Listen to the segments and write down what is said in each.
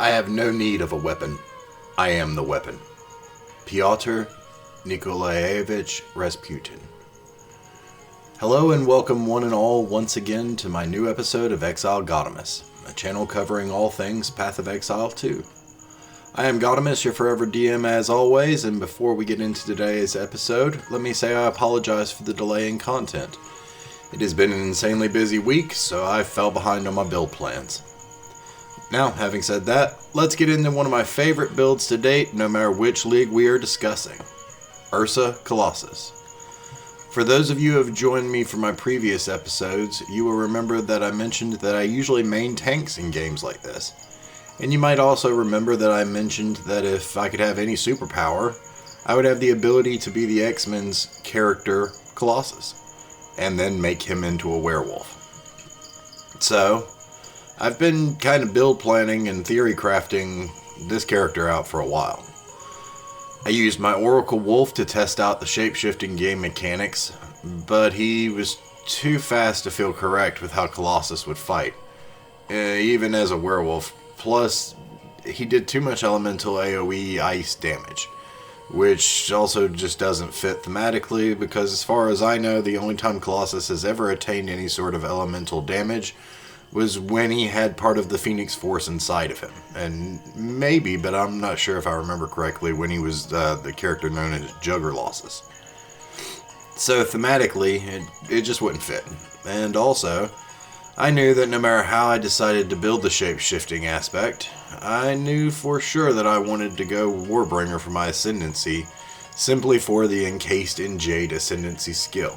I have no need of a weapon. I am the weapon. Piotr Nikolaievitch Rasputin. Hello and welcome one and all once again to my new episode of Exile Gaudamus, a channel covering all things Path of Exile 2. I am Gaudamus, your forever DM as always, and before we get into today's episode, let me say I apologize for the delay in content. It has been an insanely busy week, so I fell behind on my build plans. Now, having said that, let's get into one of my favorite builds to date, no matter which league we are discussing. Ursa Colossus. For those of you who have joined me for my previous episodes, you will remember that I mentioned that I usually main tanks in games like this. And you might also remember that I mentioned that if I could have any superpower, I would have the ability to be the X-Men's character Colossus, and then make him into a werewolf. So, I've been kind of build planning and theory crafting this character out for a while. I used my Oracle Wolf to test out the shape-shifting game mechanics, but he was too fast to feel correct with how Colossus would fight, even as a werewolf. Plus, he did too much elemental AoE ice damage, which also just doesn't fit thematically, because as far as I know, the only time Colossus has ever attained any sort of elemental damage was when he had part of the Phoenix Force inside of him. And maybe, but I'm not sure if I remember correctly, when he was the character known as Juggerlossus. So thematically, it just wouldn't fit. And also, I knew that no matter how I decided to build the shape-shifting aspect, I knew for sure that I wanted to go Warbringer for my Ascendancy, simply for the Encased in Jade Ascendancy skill.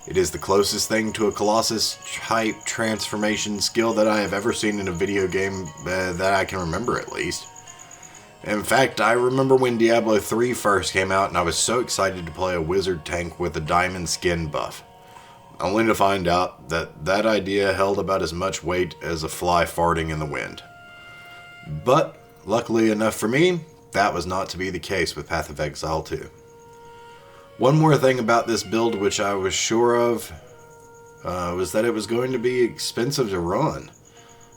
It is the closest thing to a Colossus-type transformation skill that I have ever seen in a video game that I can remember, at least. In fact, I remember when Diablo 3 first came out and I was so excited to play a wizard tank with a diamond skin buff, only to find out that that idea held about as much weight as a fly farting in the wind. But, luckily enough for me, that was not to be the case with Path of Exile 2. One more thing about this build which I was sure of was that it was going to be expensive to run,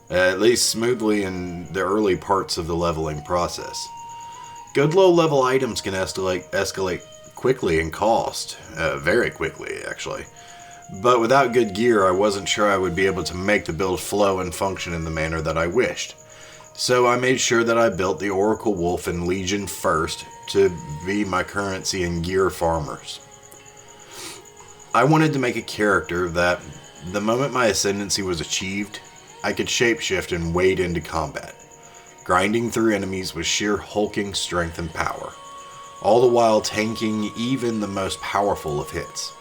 at least smoothly in the early parts of the leveling process. Good low-level items can escalate quickly in cost, very quickly actually, but without good gear I wasn't sure I would be able to make the build flow and function in the manner that I wished. So I made sure that I built the Oracle Wolf and Legion first to be my currency and gear farmers. I wanted to make a character that, the moment my ascendancy was achieved, I could shapeshift and wade into combat, grinding through enemies with sheer hulking strength and power, all the while tanking even the most powerful of hits.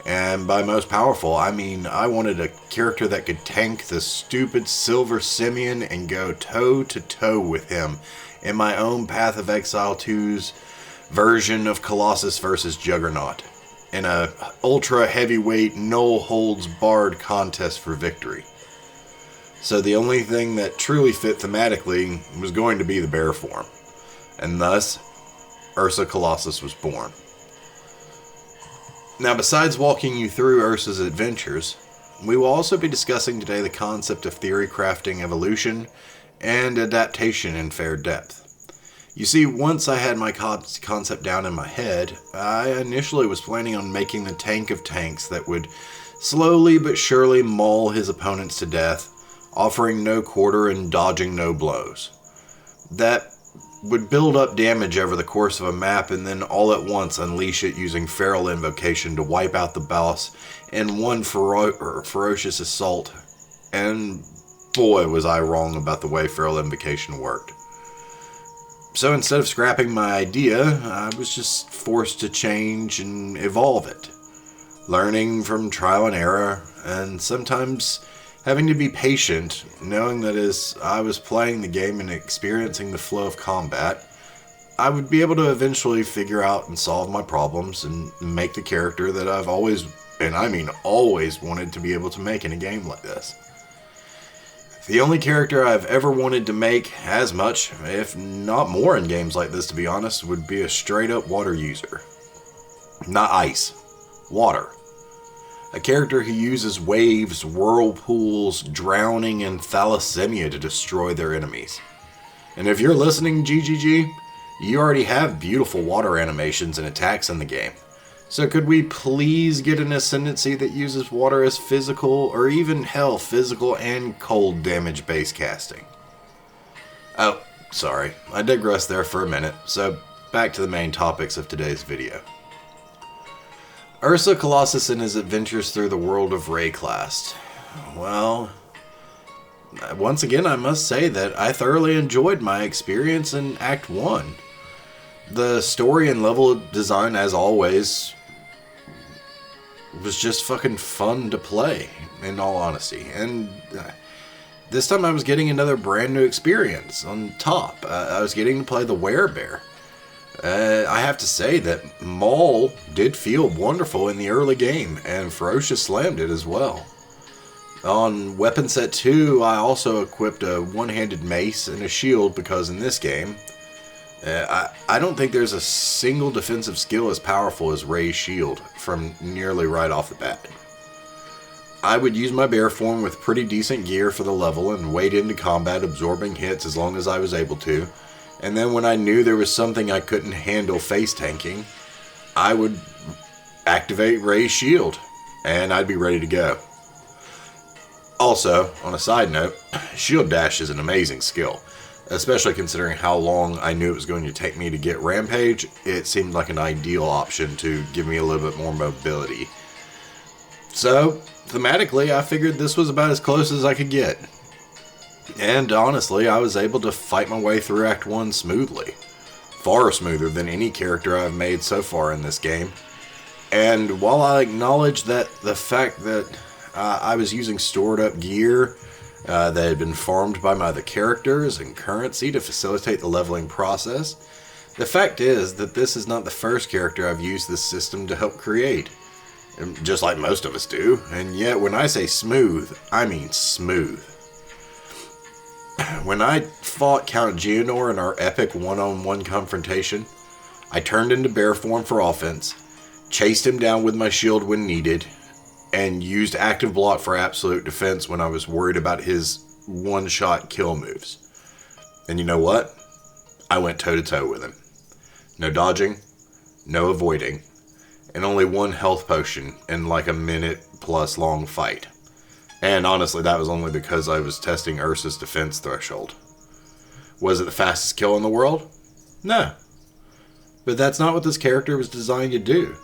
And by most powerful, I mean I wanted a character that could tank the stupid Silver Simeon and go toe-to-toe with him in my own Path of Exile 2's version of Colossus vs. Juggernaut, in a ultra-heavyweight, no-holds-barred contest for victory. So the only thing that truly fit thematically was going to be the bear form, and thus, Ursa Colossus was born. Now, besides walking you through Ursa's adventures, we will also be discussing today the concept of theory crafting evolution and adaptation in fair depth. You see, once I had my concept down in my head, I initially was planning on making the tank of tanks that would slowly but surely maul his opponents to death, offering no quarter and dodging no blows. That would build up damage over the course of a map and then all at once unleash it using Feral Invocation to wipe out the boss in one ferocious assault. And boy was I wrong about the way Feral Invocation worked. So instead of scrapping my idea, I was just forced to change and evolve it, learning from trial and error, and sometimes having to be patient, knowing that as I was playing the game and experiencing the flow of combat, I would be able to eventually figure out and solve my problems and make the character that I've always, and I mean always, wanted to be able to make in a game like this. The only character I've ever wanted to make as much, if not more in games like this to be honest, would be a straight up water user. Not ice. Water. A character who uses waves, whirlpools, drowning, and thalassemia to destroy their enemies. And if you're listening, GGG, you already have beautiful water animations and attacks in the game. So could we please get an ascendancy that uses water as physical, or even hell, physical and cold damage base casting? Oh, sorry, I digressed there for a minute, so back to the main topics of today's video. Ursa Colossus and his adventures through the world of Wraeclast. Well, once again I must say that I thoroughly enjoyed my experience in Act 1. The story and level design, as always, was just fucking fun to play, in all honesty. And this time I was getting another brand new experience on top. I was getting to play the Werebear. I have to say that Maul did feel wonderful in the early game, and Ferocious slammed it as well. On weapon set 2, I also equipped a one-handed mace and a shield because in this game, I don't think there's a single defensive skill as powerful as Rey's shield from nearly right off the bat. I would use my bear form with pretty decent gear for the level and wade into combat absorbing hits as long as I was able to, and then when I knew there was something I couldn't handle face tanking, I would activate Rey's shield and I'd be ready to go. Also, on a side note, shield dash is an amazing skill. Especially considering how long I knew it was going to take me to get Rampage, it seemed like an ideal option to give me a little bit more mobility. So, thematically, I figured this was about as close as I could get. And honestly, I was able to fight my way through Act 1 smoothly. Far smoother than any character I've made so far in this game. And while I acknowledge that the fact that I was using stored up gear that had been farmed by my other characters and currency to facilitate the leveling process, the fact is that this is not the first character I've used this system to help create, just like most of us do, and yet when I say smooth, I mean smooth. When I fought Count Geonor in our epic one-on-one confrontation, I turned into bear form for offense, chased him down with my shield when needed, and used active block for absolute defense when I was worried about his one-shot kill moves. And you know what? I went toe-to-toe with him. No dodging, no avoiding, and only one health potion in like a minute-plus long fight. And honestly, that was only because I was testing Ursa's defense threshold. Was it the fastest kill in the world? No. But that's not what this character was designed to do.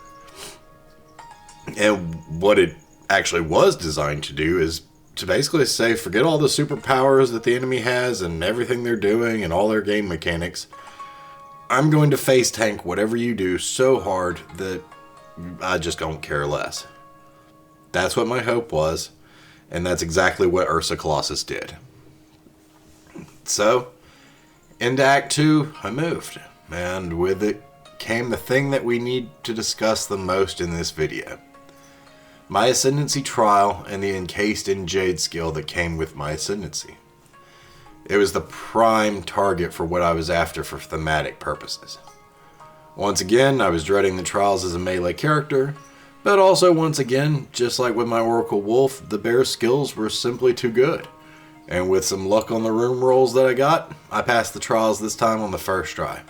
And what it actually was designed to do is to basically say, forget all the superpowers that the enemy has and everything they're doing and all their game mechanics. I'm going to face tank whatever you do so hard that I just don't care less. That's what my hope was, and that's exactly what Ursa Colossus did. So, into Act 2, I moved, and with it came the thing that we need to discuss the most in this video. My Ascendancy trial and the encased in Jade skill that came with my Ascendancy. It was the prime target for what I was after for thematic purposes. Once again, I was dreading the trials as a melee character, but also once again, just like with my Oracle Wolf, the bear's skills were simply too good. And with some luck on the room rolls that I got, I passed the trials this time on the first try.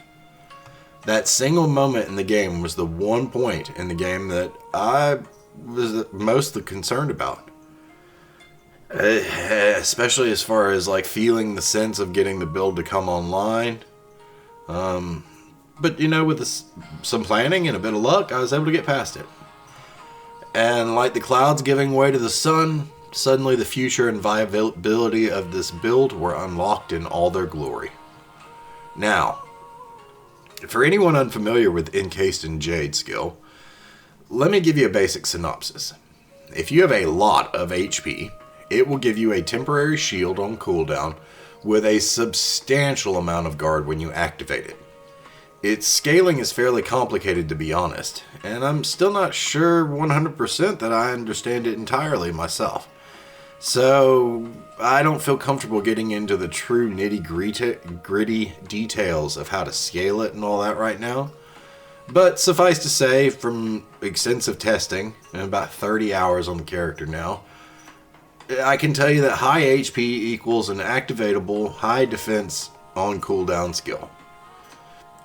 That single moment in the game was the one point in the game that I was mostly concerned about. Especially as far as like feeling the sense of getting the build to come online. But you know, with some planning and a bit of luck, I was able to get past it. And like the clouds giving way to the sun, suddenly the future and viability of this build were unlocked in all their glory. Now, for anyone unfamiliar with Encased in Jade skill, let me give you a basic synopsis. If you have a lot of HP, it will give you a temporary shield on cooldown with a substantial amount of guard when you activate it. Its scaling is fairly complicated, to be honest, and I'm still not sure 100% that I understand it entirely myself. So I don't feel comfortable getting into the true nitty-gritty details of how to scale it and all that right now. But suffice to say, from extensive testing, and about 30 hours on the character now, I can tell you that high HP equals an activatable, high defense on cooldown skill.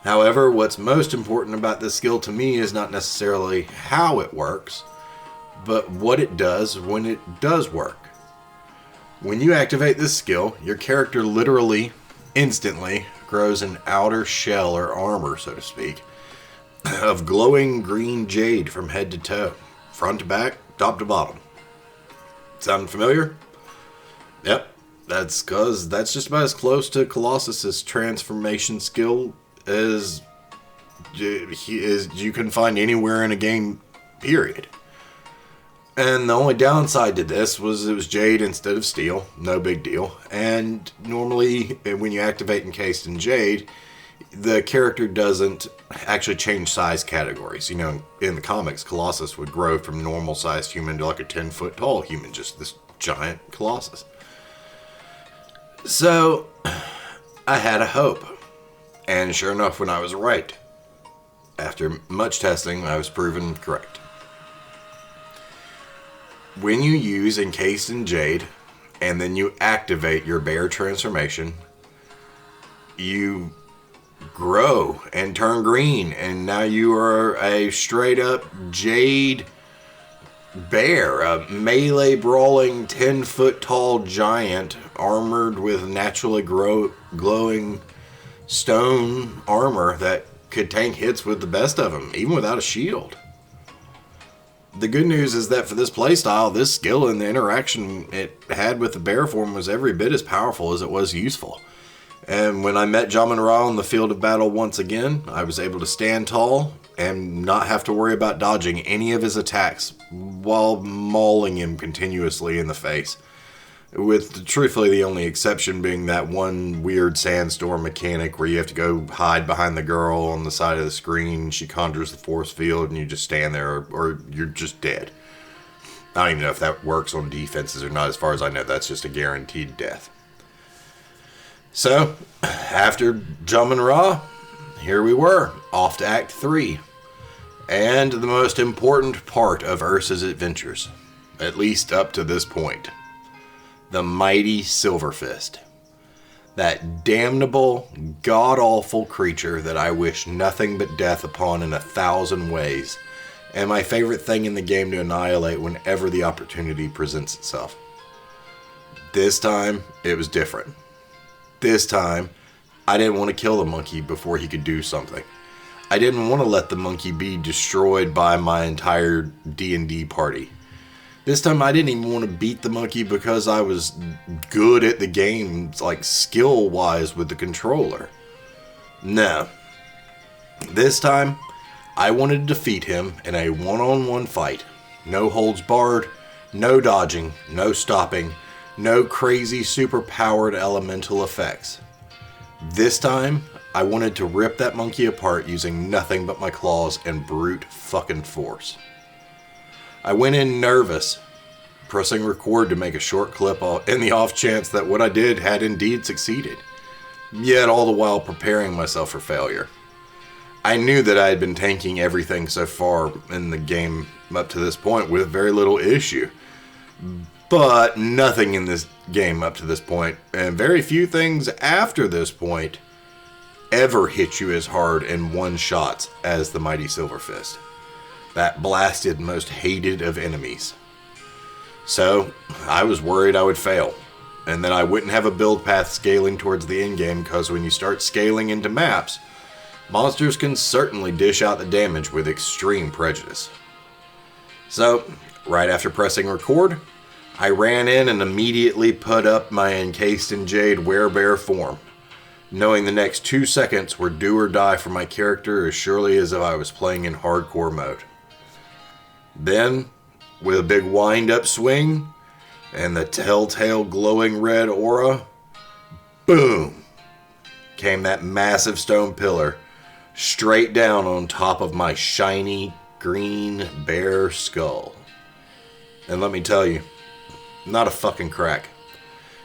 However, what's most important about this skill to me is not necessarily how it works, but what it does when it does work. When you activate this skill, your character literally, instantly, grows an outer shell or armor, so to speak, of glowing green jade from head to toe, front to back, top to bottom. Sound familiar? Yep, that's because that's just about as close to Colossus's transformation skill as you can find anywhere in a game, period. And the only downside to this was it was jade instead of steel. No big deal. And normally, when you activate Encased in Jade, the character doesn't actually change size categories. You know, in the comics, Colossus would grow from normal-sized human to like a 10-foot tall human, just this giant Colossus. So, I had a hope. And sure enough, when I was right, after much testing, I was proven correct. When you use Encased in Jade, and then you activate your bear transformation, you grow and turn green, and now you are a straight up jade bear, a melee brawling 10-foot tall giant armored with naturally glowing stone armor that could tank hits with the best of them, even without a shield. The good news is that for this playstyle, this skill and the interaction it had with the bear form was every bit as powerful as it was useful. And when I met Jamin-Ra on the field of battle once again, I was able to stand tall and not have to worry about dodging any of his attacks while mauling him continuously in the face. With truthfully the only exception being that one weird sandstorm mechanic where you have to go hide behind the girl on the side of the screen. She conjures the force field and you just stand there or you're just dead. I don't even know if that works on defenses or not. As far as I know, that's just a guaranteed death. So, after Jamin-Ra, here we were, off to Act 3. And the most important part of Ursa's adventures, at least up to this point. The mighty Silver Fist. That damnable, god-awful creature that I wish nothing but death upon in 1,000 ways, and my favorite thing in the game to annihilate whenever the opportunity presents itself. This time, it was different. This time, I didn't want to kill the monkey before he could do something. I didn't want to let the monkey be destroyed by my entire D&D party. This time I didn't even want to beat the monkey because I was good at the game, like skill-wise with the controller. No. This time, I wanted to defeat him in a one-on-one fight. No holds barred, no dodging, no stopping, no crazy super-powered elemental effects. This time, I wanted to rip that monkey apart using nothing but my claws and brute fucking force. I went in nervous, pressing record to make a short clip in the off chance that what I did had indeed succeeded, yet all the while preparing myself for failure. I knew that I had been tanking everything so far in the game up to this point with very little issue, but nothing in this game up to this point, and very few things after this point, ever hit you as hard in one shot as the mighty Silver Fist. That blasted, most hated of enemies. So, I was worried I would fail, and that I wouldn't have a build path scaling towards the end game, because when you start scaling into maps, monsters can certainly dish out the damage with extreme prejudice. So, right after pressing record, I ran in and immediately put up my Encased in Jade werebear form, knowing the next 2 seconds were do or die for my character as surely as if I was playing in hardcore mode. Then, with a big wind-up swing, and the telltale glowing red aura, boom, came that massive stone pillar, straight down on top of my shiny, green, bear skull. And let me tell you, not a fucking crack.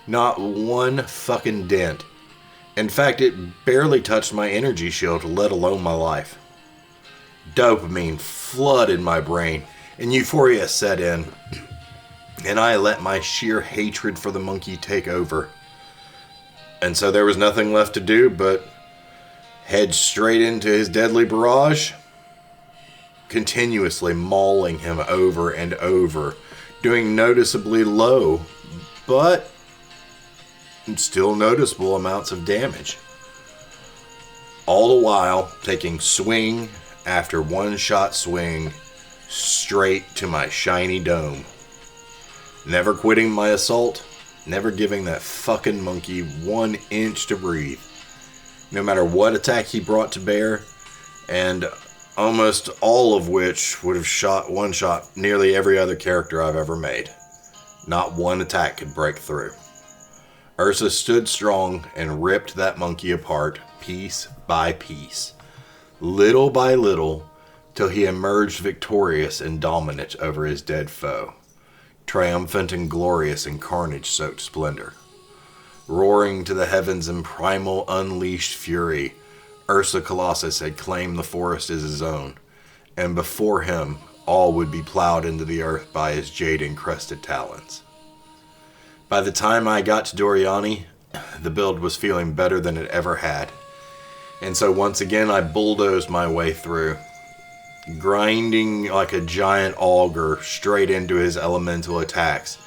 Not one fucking dent. In fact, it barely touched my energy shield, let alone my life. Dopamine flooded my brain, and euphoria set in, and I let my sheer hatred for the monkey take over. And so there was nothing left to do but head straight into his deadly barrage, continuously mauling him over and over, doing noticeably low, but still noticeable amounts of damage. All the while taking swing after one-shot swing straight to my shiny dome. Never quitting my assault, never giving that fucking monkey 1 inch to breathe. No matter what attack he brought to bear, and almost all of which would have one-shot nearly every other character I've ever made. Not one attack could break through. Ursa stood strong and ripped that monkey apart piece by piece, little by little, till he emerged victorious and dominant over his dead foe, triumphant and glorious in carnage-soaked splendor. Roaring to the heavens in primal unleashed fury, Ursa Colossus had claimed the forest as his own, and before him all would be plowed into the earth by his jade-encrusted talons. By the time I got to Doriani, the build was feeling better than it ever had, and so once again I bulldozed my way through, grinding like a giant auger straight into his elemental attacks,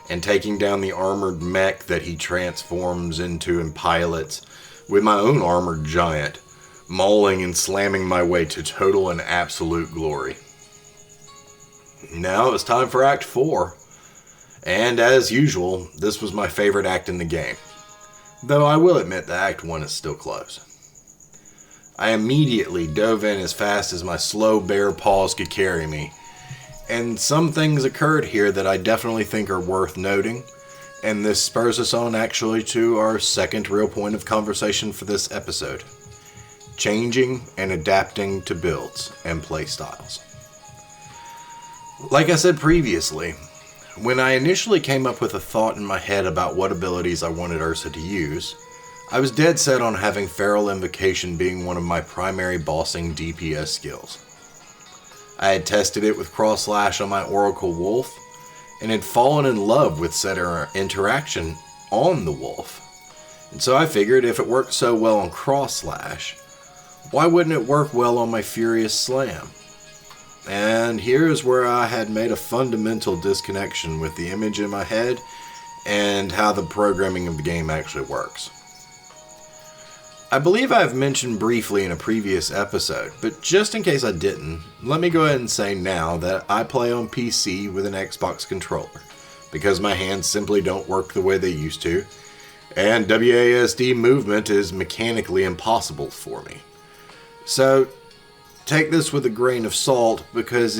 and taking down the armored mech that he transforms into and pilots with my own armored giant, mauling and slamming my way to total and absolute glory. Now it was time for Act 4, and as usual, this was my favorite act in the game, though I will admit that Act 1 is still close. I immediately dove in as fast as my slow bare paws could carry me, and some things occurred here that I definitely think are worth noting, and this spurs us on actually to our second real point of conversation for this episode: changing and adapting to builds and playstyles. Like I said previously, when I initially came up with a thought in my head about what abilities I wanted Ursa to use, I was dead set on having Feral Invocation being one of my primary bossing DPS skills. I had tested it with Cross Slash on my Oracle Wolf, and had fallen in love with said interaction on the Wolf. And so I figured if it worked so well on Cross Slash, why wouldn't it work well on my Furious Slam? And here's where I had made a fundamental disconnection with the image in my head and how the programming of the game actually works. I believe I've mentioned briefly in a previous episode, but just in case I didn't, let me go ahead and say now that I play on PC with an Xbox controller, because my hands simply don't work the way they used to, and WASD movement is mechanically impossible for me. So, take this with a grain of salt, because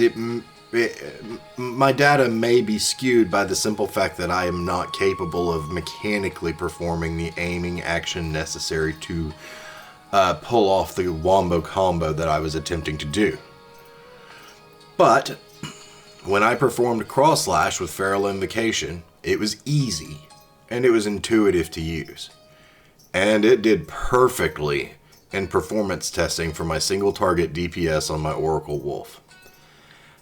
my data may be skewed by the simple fact that I am not capable of mechanically performing the aiming action necessary to pull off the wombo combo that I was attempting to do. But when I performed Cross Slash with Feral Invocation, it was easy and it was intuitive to use, and it did perfectly in performance testing for my single target DPS on my Oracle Wolf.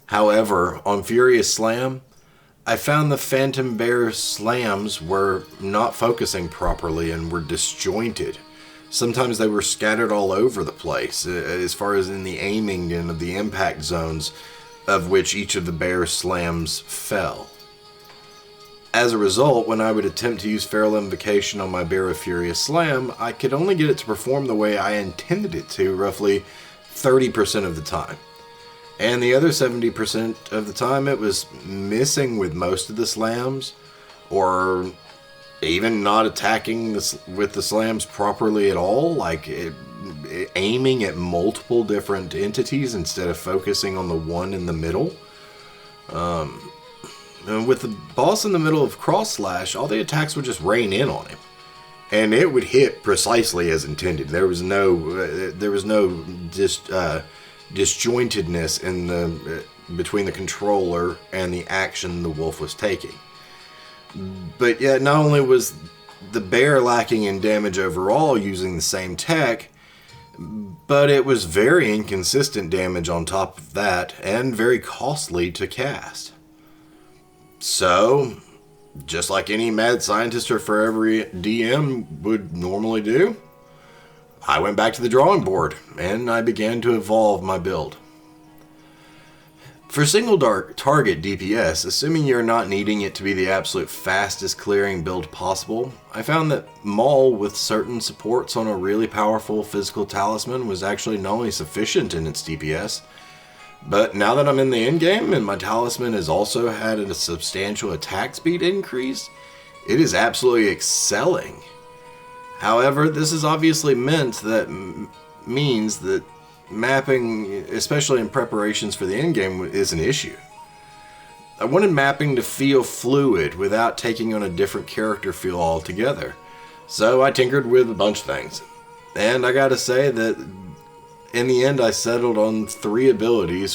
However, on Furious Slam, I found the Phantom Bear slams were not focusing properly and were disjointed. Sometimes they were scattered all over the place, as far as in the aiming and of the impact zones of which each of the bear slams fell. As a result, when I would attempt to use Feral Invocation on my Bear of Furious Slam, I could only get it to perform the way I intended it to roughly 30% of the time. And the other 70% of the time it was missing with most of the slams, or even not attacking with the slams properly at all, like aiming at multiple different entities instead of focusing on the one in the middle. And with the boss in the middle of Cross Slash, all the attacks would just rain in on him, and it would hit precisely as intended. There was no disjointedness in the between the controller and the action the wolf was taking. But yet, not only was the bear lacking in damage overall using the same tech, but it was very inconsistent damage on top of that, and very costly to cast. So, just like any mad scientist or for every DM would normally do, I went back to the drawing board and I began to evolve my build. For single target DPS, assuming you're not needing it to be the absolute fastest clearing build possible, I found that Maul with certain supports on a really powerful physical talisman was actually not only sufficient in its DPS, but now that I'm in the endgame and my talisman has also had a substantial attack speed increase, it is absolutely excelling. However, this is obviously means that mapping, especially in preparations for the endgame, is an issue. I wanted mapping to feel fluid without taking on a different character feel altogether. So I tinkered with a bunch of things. And I gotta say that in the end I settled on 3 abilities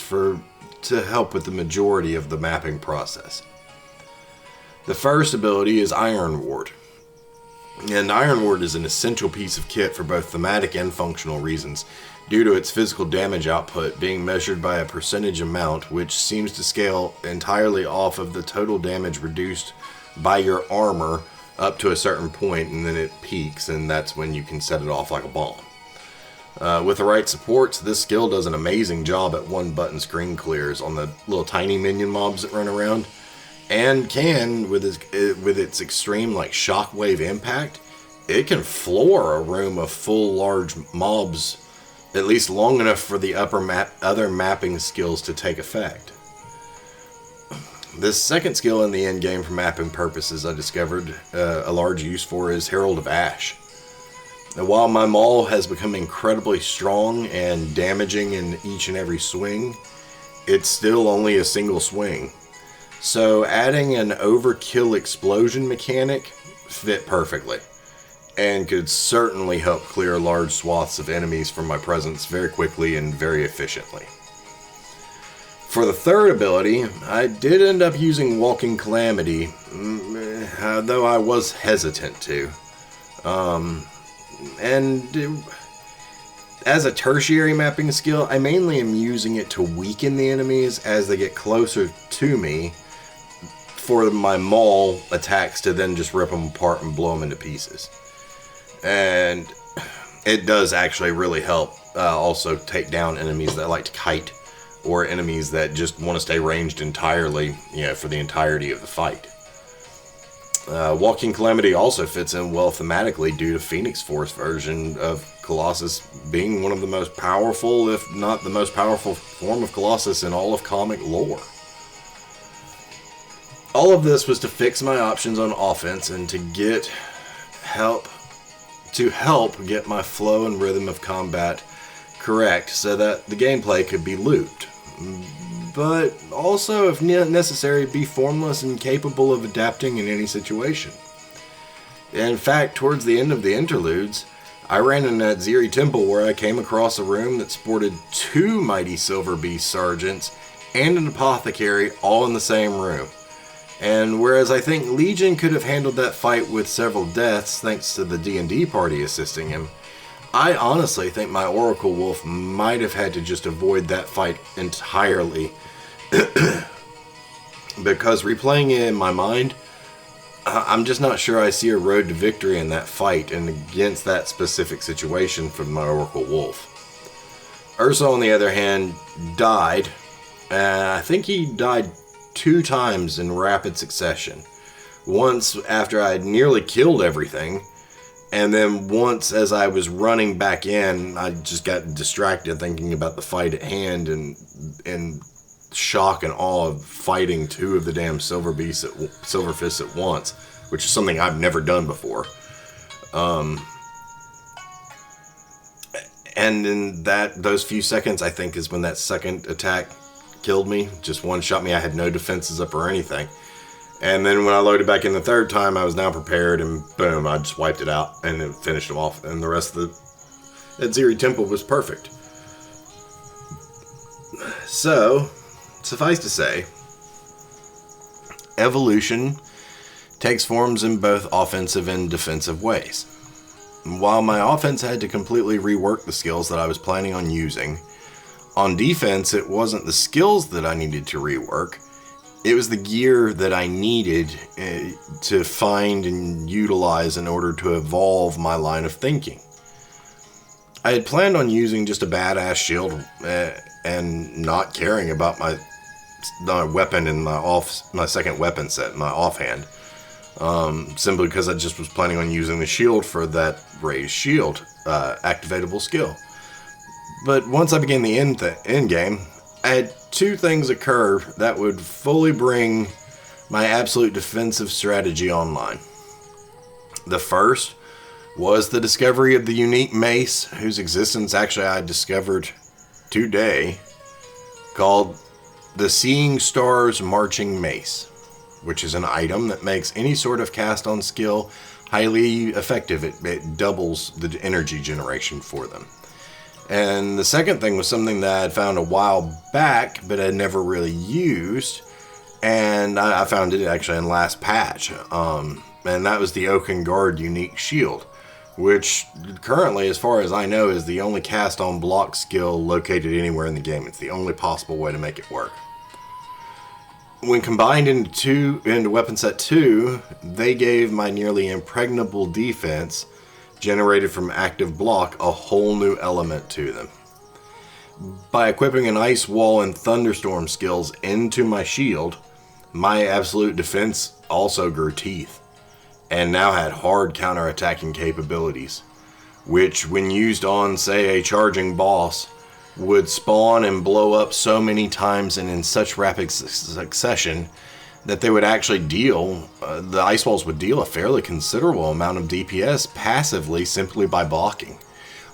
to help with the majority of the mapping process. The first ability is Iron Ward. And Iron Ward is an essential piece of kit for both thematic and functional reasons, due to its physical damage output being measured by a percentage amount, which seems to scale entirely off of the total damage reduced by your armor up to a certain point, and then it peaks, and that's when you can set it off like a bomb. With the right supports, this skill does an amazing job at one-button screen clears on the little tiny minion mobs that run around, and can, with its extreme like shockwave impact, it can floor a room of full large mobs at least long enough for the other mapping skills to take effect. This second skill in the endgame for mapping purposes I discovered a large use for is Herald of Ash. Now, while my Maul has become incredibly strong and damaging in each and every swing, it's still only a single swing. So adding an overkill explosion mechanic fit perfectly, and could certainly help clear large swaths of enemies from my presence very quickly and very efficiently. For the third ability, I did end up using Walking Calamity, though I was hesitant to. As a tertiary mapping skill, I mainly am using it to weaken the enemies as they get closer to me, for my Maul attacks to then just rip them apart and blow them into pieces. And it does actually really help also take down enemies that like to kite, or enemies that just want to stay ranged entirely, for the entirety of the fight. Walking Calamity also fits in well thematically due to Phoenix Force version of Colossus being one of the most powerful, if not the most powerful form of Colossus in all of comic lore. All of this was to fix my options on offense and to help get my flow and rhythm of combat correct so that the gameplay could be looped. But also, if necessary, be formless and capable of adapting in any situation. In fact, towards the end of the interludes, I ran in that Ziri temple where I came across a room that sported 2 mighty Silver Beast sergeants and an apothecary all in the same room. And whereas I think Legion could have handled that fight with several deaths thanks to the D&D party assisting him, I honestly think my Oracle Wolf might have had to just avoid that fight entirely. Because replaying it in my mind, I'm just not sure I see a road to victory in that fight and against that specific situation from my Oracle Wolf. Ursa, on the other hand, died. I think he died 2 times in rapid succession. Once after I had nearly killed everything, and then once as I was running back in, I just got distracted thinking about the fight at hand and shock and awe of fighting 2 of the damn Silver Fists at once, which is something I've never done before. And in those few seconds, I think, is when that second attack killed me. Just one-shot me. I had no defenses up or anything. And then when I loaded back in the third time, I was now prepared, and boom, I just wiped it out and then finished him off. And the rest of that Ziri Temple was perfect. So, suffice to say, evolution takes forms in both offensive and defensive ways. While my offense had to completely rework the skills that I was planning on using, on defense it wasn't the skills that I needed to rework, It was the gear that I needed to find and utilize in order to evolve my line of thinking. I had planned on using just a badass shield and not caring about my weapon in my second weapon set, my offhand. Simply because I just was planning on using the shield for that raised shield activatable skill. But once I began the end game, I had two things occur that would fully bring my absolute defensive strategy online. The first was the discovery of the unique mace, whose existence actually I discovered today, called the Seeing Stars Marching Mace, which is an item that makes any sort of cast on skill highly effective. It doubles the energy generation for them. And the second thing was something that I found a while back, but I never really used, and I found it actually in last patch, and that was the Oaken Guard unique shield, which currently, as far as I know, is the only cast on block skill located anywhere in the game. It's the only possible way to make it work. When combined into weapon set 2, they gave my nearly impregnable defense generated from active block a whole new element to them. By equipping an ice wall and thunderstorm skills into my shield, my absolute defense also grew teeth and now had hard counterattacking capabilities, which when used on, say, a charging boss, would spawn and blow up so many times and in such rapid succession that they would actually deal, the ice walls would deal a fairly considerable amount of DPS passively simply by blocking.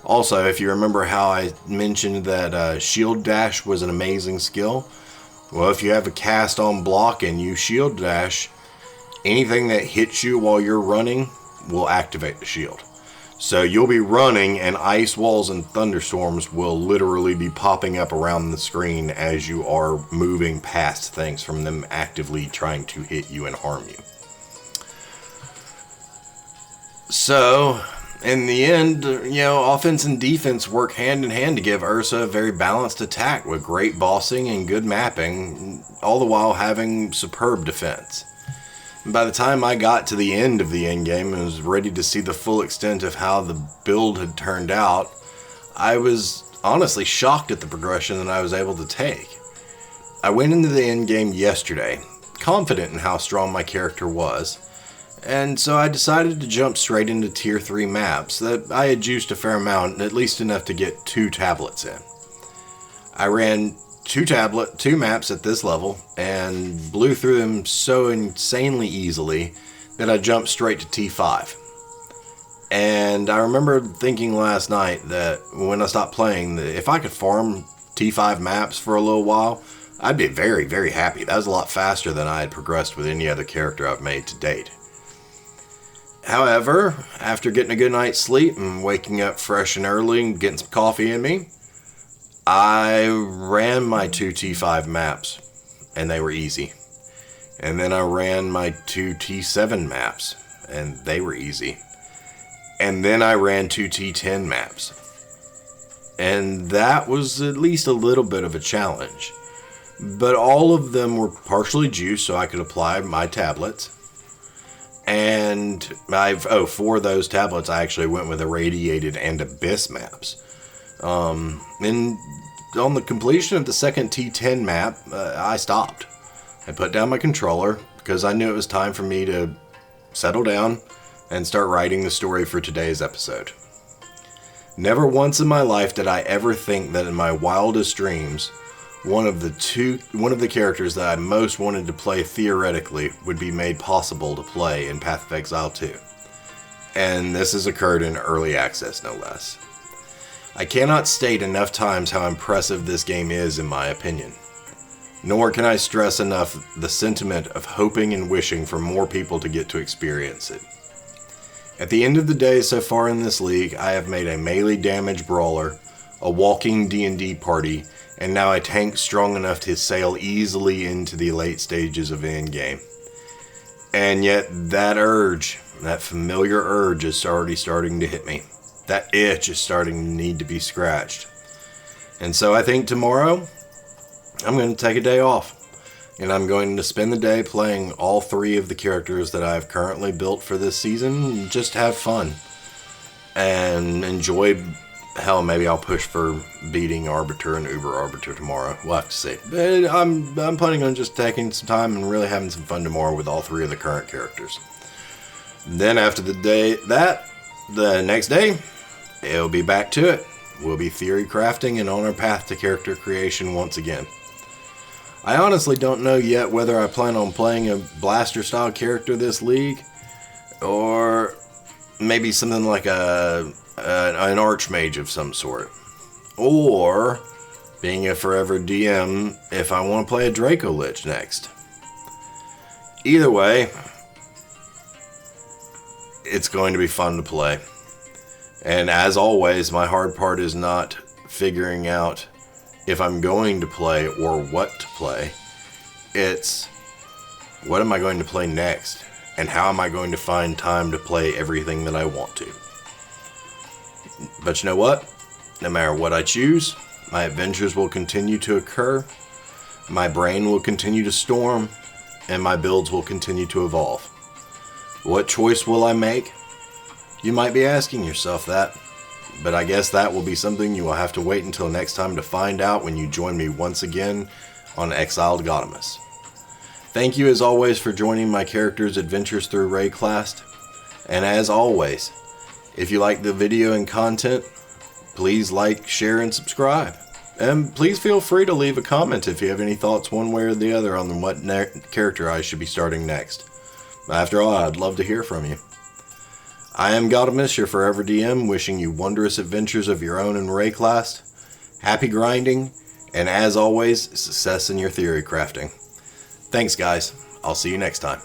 Also, if you remember how I mentioned that shield dash was an amazing skill, well, if you have a cast on block and you shield dash, anything that hits you while you're running will activate the shield. So you'll be running and ice walls and thunderstorms will literally be popping up around the screen as you are moving past things from them actively trying to hit you and harm you. So, in the end, offense and defense work hand in hand to give Ursa a very balanced attack with great bossing and good mapping, all the while having superb defense. By the time I got to the end of the endgame and was ready to see the full extent of how the build had turned out, I was honestly shocked at the progression that I was able to take. I went into the endgame yesterday, confident in how strong my character was, and so I decided to jump straight into tier 3 maps that I had juiced a fair amount, at least enough to get 2 tablets in. I ran 2 maps at this level and blew through them so insanely easily that I jumped straight to T5. And I remember thinking last night that when I stopped playing, that if I could farm T5 maps for a little while, I'd be very, very happy. That was a lot faster than I had progressed with any other character I've made to date. However, after getting a good night's sleep and waking up fresh and early and getting some coffee in me, I ran my 2 T5 maps, and they were easy. And then I ran my 2 T7 maps, and they were easy. And then I ran 2 T10 maps. And that was at least a little bit of a challenge. But all of them were partially juiced so I could apply my tablets. And for those tablets, I actually went with irradiated and abyss maps. And on the completion of the second T10 map, I stopped. I put down my controller because I knew it was time for me to settle down and start writing the story for today's episode. Never once in my life did I ever think that in my wildest dreams, one of the characters that I most wanted to play theoretically would be made possible to play in Path of Exile 2. And this has occurred in early access, no less. I cannot state enough times how impressive this game is in my opinion. Nor can I stress enough the sentiment of hoping and wishing for more people to get to experience it. At the end of the day, so far in this league, I have made a melee damage brawler, a walking D&D party, and now a tank strong enough to sail easily into the late stages of endgame. And yet that familiar urge is already starting to hit me. That itch is starting to need to be scratched. And so I think tomorrow, I'm going to take a day off. and I'm going to spend the day playing all 3 of the characters that I've currently built for this season. Just have fun and enjoy. Hell, maybe I'll push for beating Arbiter and Uber Arbiter tomorrow. We'll have to see. But I'm planning on just taking some time and really having some fun tomorrow with all 3 of the current characters. Then after the next day, it'll be back to it. We'll be theory crafting and on our path to character creation once again. I honestly don't know yet whether I plan on playing a blaster style character this league, or maybe something like an archmage of some sort, or being a forever DM if I want to play a Draco Lich next. Either way, it's going to be fun to play. And as always, my hard part is not figuring out if I'm going to play or what to play. It's what am I going to play next, and how am I going to find time to play everything that I want to. But you know what? No matter what I choose, my adventures will continue to occur, my brain will continue to storm, and my builds will continue to evolve. What choice will I make? You might be asking yourself that, but I guess that will be something you will have to wait until next time to find out when you join me once again on Exiled Gaudamus. Thank you as always for joining my character's adventures through Wraeclast, and as always, if you like the video and content, please like, share, and subscribe. And please feel free to leave a comment if you have any thoughts one way or the other on what character I should be starting next. After all, I'd love to hear from you. I am Gaudamus, your forever DM, wishing you wondrous adventures of your own in Wraeclast, happy grinding, and as always, success in your theory crafting. Thanks guys, I'll see you next time.